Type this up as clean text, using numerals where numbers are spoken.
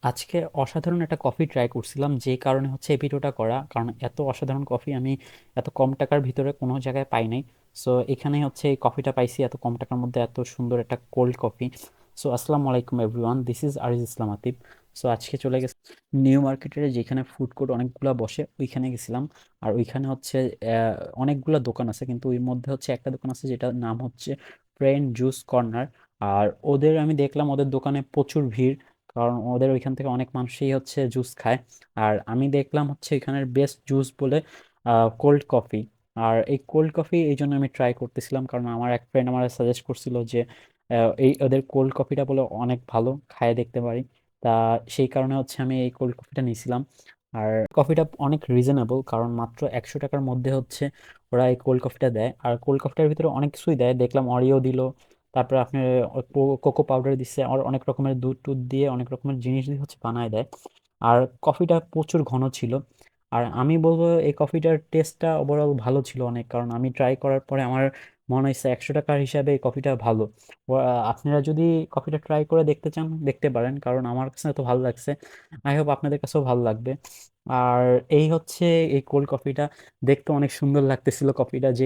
আজকে অসাধারণ একটা কফি ট্রাই করছিলাম, যে কারণে হচ্ছে এই ভিডিওটা করা। কারণ এত অসাধারণ কফি আমি এত কম টাকার ভিতরে কোনো জায়গায় পাই নাই। সো এখানে হচ্ছে এই কফিটা পাইছি এত কম টাকার মধ্যে, এত সুন্দর একটা কোল্ড কফি। সো আসসালামু আলাইকুম everyone, this is Ariz Islam Atif. So আজকে চলে গেছি নিউ মার্কেটের, যেখানে ফুড কোর্ট অনেকগুলা বসে, ওইখানে গেছিলাম। আর ওইখানে হচ্ছে অনেকগুলা দোকান আছে, কিন্তু ওর মধ্যে হচ্ছে একটা দোকান আছে যেটার নাম হচ্ছে প্রেন জুস কর্নার। আর ওদের আমি দেখলাম ওদের দোকানে প্রচুর ভিড়, কারণ ওদের ওইখান থেকে অনেক মানুষই হচ্ছে জুস খায়। আর আমি দেখলাম হচ্ছে এখানের বেস্ট জুস বলে কোল্ড কফি। আর এই কোল্ড কফি এই জন্য আমি ট্রাই করতেছিলাম, কারণ আমার এক ফ্রেন্ড আমার সাজেস্ট করছিল যে এই ওদের কোল্ড কফিটা বলে অনেক ভালো, খায় দেখতে পারি। তা সেই কারণে হচ্ছে আমি এই কোল্ড কফিটা নিয়েছিলাম। আর কফিটা অনেক রিজনেবল, কারণ মাত্র 100 টাকার মধ্যে হচ্ছে ওরা এই কোল্ড কফিটা দেয়। আর কোল্ড কফিটার ভিতরে অনেক কিছুই দেয়, দেখলাম অরিও দিল, তারপরে আপনার কোকো পাউডার দিচ্ছে, আর অনেক রকমের দুধ টুধ দিয়ে অনেক রকমের জিনিস দিয়ে হচ্ছে বানায় দেয়। আর কফিটা প্রচুর ঘন ছিল। আর আমি বলবো এই কফিটার টেস্টটা ওভারঅল ভালো ছিল অনেক, কারণ আমি ট্রাই করার পরে আমার মনে হয়েছে 100 টাকার হিসাবে এই কফিটা ভালো। আপনারা যদি কফিটা ট্রাই করে দেখতে চান দেখতে পারেন, কারণ আমার কাছে তো ভালো লাগছে। আই হোপ আপনাদের কাছেও ভালো লাগবে। আর এই হচ্ছে এই কোল্ড কফিটা দেখতে অনেক সুন্দর লাগতেছিল কফিটা, যে